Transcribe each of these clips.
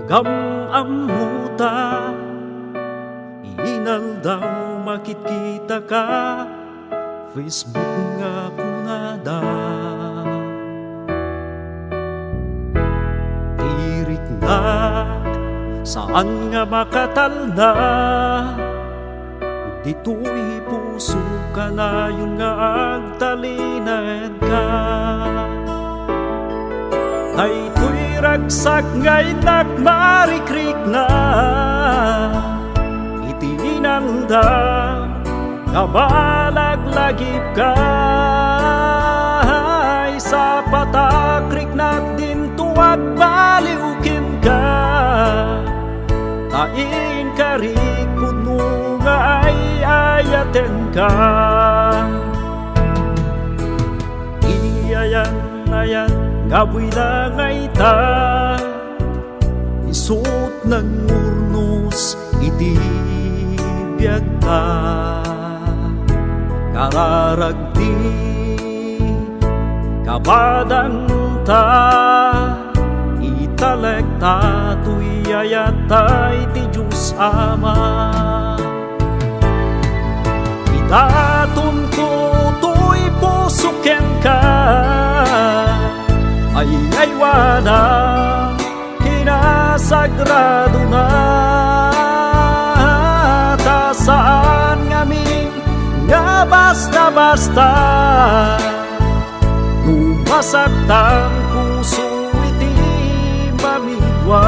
Gamamuta inaldaw makikita ka Facebook nga kunada tirik na saan nga makatalna dito'y puso ka na yun nga agtalinad ka daytoy ragsak nga'y nagmarikrik na itinanda nga malaglagip ka sa patakrik na din tuwag baliukin ka tain karikod mo nga ay ayaten ka iyayan gaboy na ngay ta isuot ng urnos iti biyag ta kararagdi kabadang ta italekta tuyayata iti Diyos Ama itatun ko tuy pusuken ka ay wala kinasagrado na ta saan ngamin nga basta-basta numasaktan puso iti mamigwa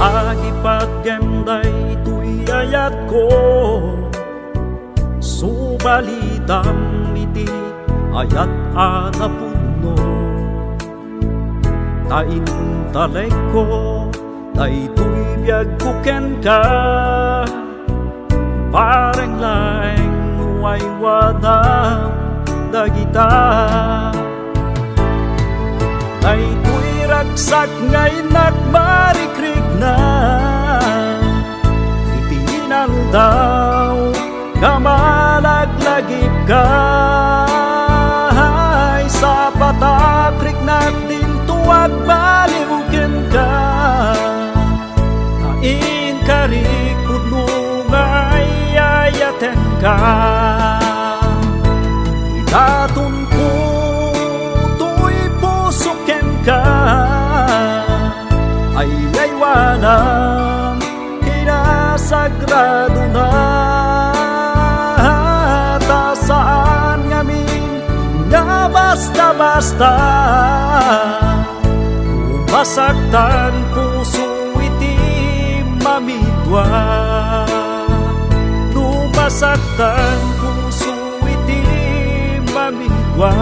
agipaggemday tuy ayat ko subalitam iti ayat anapuno tain talek ko daytoy biyag kuken ka pareng laeng nuay wadam dagita daytoy ragsak nga'y nagmarikrik na itinan daw nga malaglagip ka sa patakrik natin tuwag baliwken ka tain karikod mo nga'y ayaten ka itatun ko tuy pusuken ka ay walang kinasagrado na ta saan ngamin nga basta-basta masaktan puso iti mamidwa masaktan puso iti mamidwa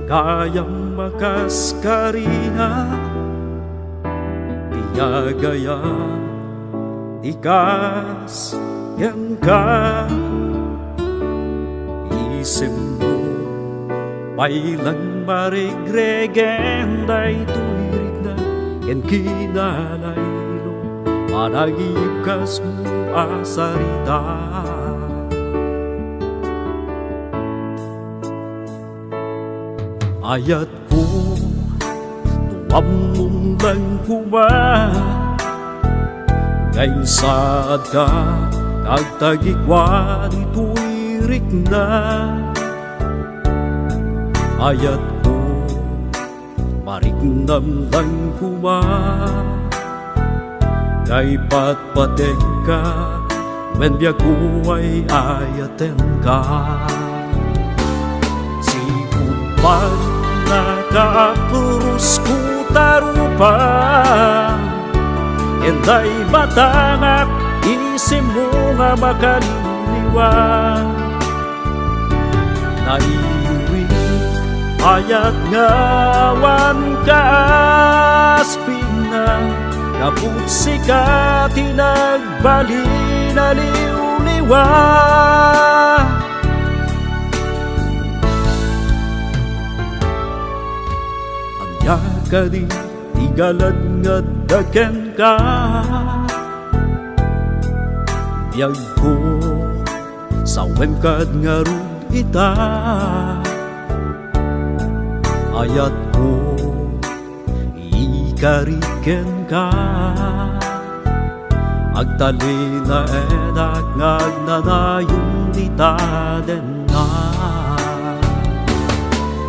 kayang makaskarina tiyagaya tikas yang ka isip mo pailang marigregen day tuwirig na yan kinalaylo panagiyibkas mo asarita ayat ko tuwam mong lang kuma ngayon saad ka Nagtagikwan ituirik na ayat ko mariknam lang kuma ngay patpatek ka men biag ko ay ayaten ka siput man nakapurus ko tarupa enday batangak isim mo nga makaliliwa naiuwi ayat ngawan ka asping na kaput sika tinagbali na liuliwa anya ka di tigalad nga daken ka biyag ko sawem kad nga rug ita ayat ko ikariken ka agtali na enak ngagnanayon ita den na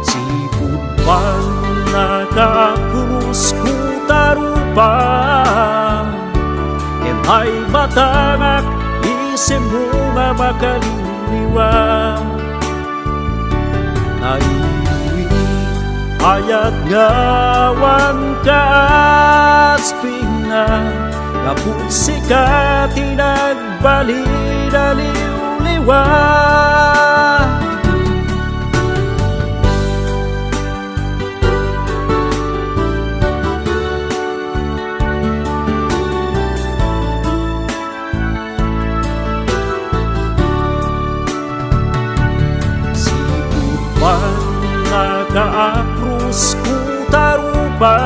sipud pan nakakurus ko tarupa enay batangak isim mo nga makaliliwa naiuwi ayat ngawan ka asping na kaput sika tinagbali na liuliwa nakaapros ko tarupa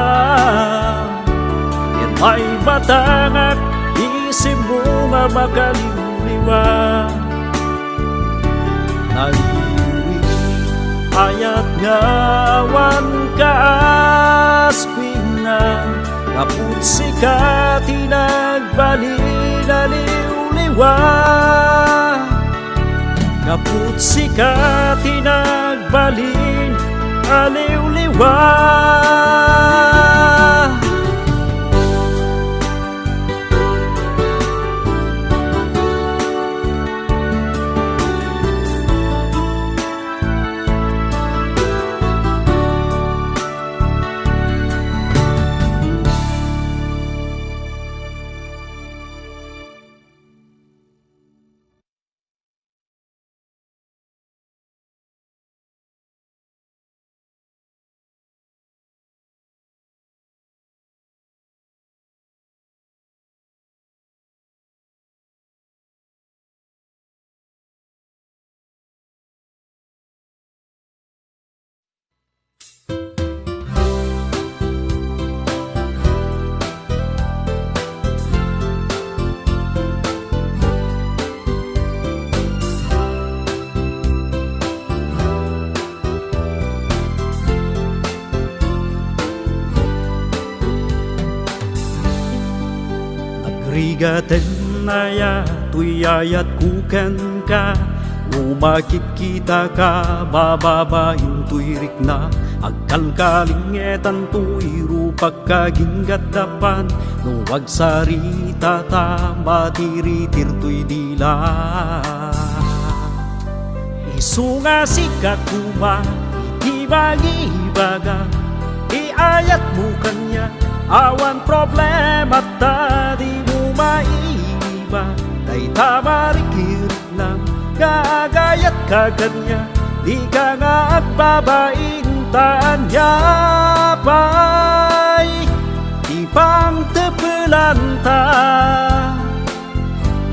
enay batangak isim mo nga makaliliwa naiuwi ayat ngawan ka asping na kaput sika tinagbali na liuliwa kaput sika tinagbalin aliw-liwa Rigaten naya tuyayat kuken ka umakit kita ka bababain tuirik na agkal kalingetan tuiru pagkaginggat dapan nuwag sarita ta matiritir tuy dila isunga sikat kuma ibagi-ibaga iayat mo kanya awan problema tadi maiba kay tamarikir lang gagayat kaganya di ka nga agbabaintaan yapay ipang tepelanta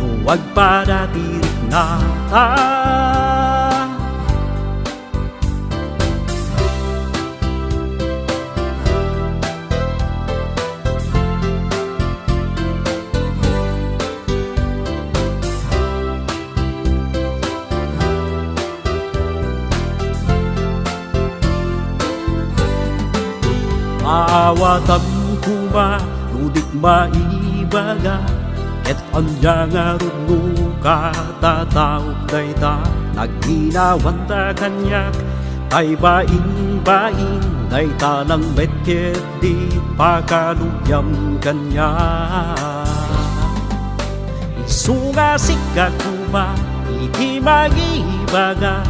huwag padatirik na ta Maawatam kuma nudik maibaga et anya nga runo katatawag dayta nagginawan ta kanyak tay baing dayta lang betket di pakaluyam kanya isungasik ka kuma iti magibaga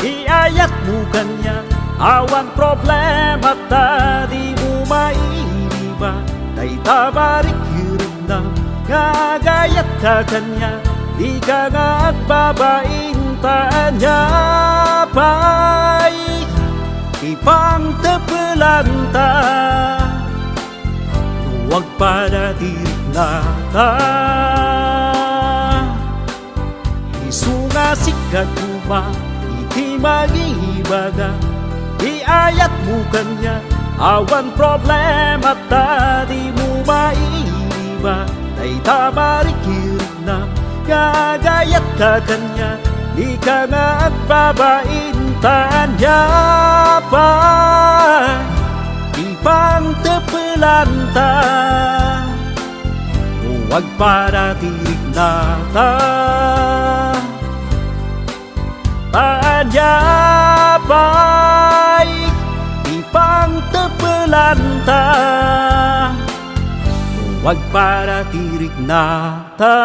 iayat mo kanya awan problema ta di mo mailiba dayta barik hirap na ngagayat ka kanya di ka nga at babaintaan niya pa'y ipang tepelanta huwag para dirik nata isungasik ka kuma iti magibaga iayat mo kanya awan problema ta di mo mailiba dayta marikirip na gagayat ka kanya di ka nga at babaintaan niya pa ipang tepelanta huwag para tirik nata tanya pa'y ipang tepelanta huwag para tirik nata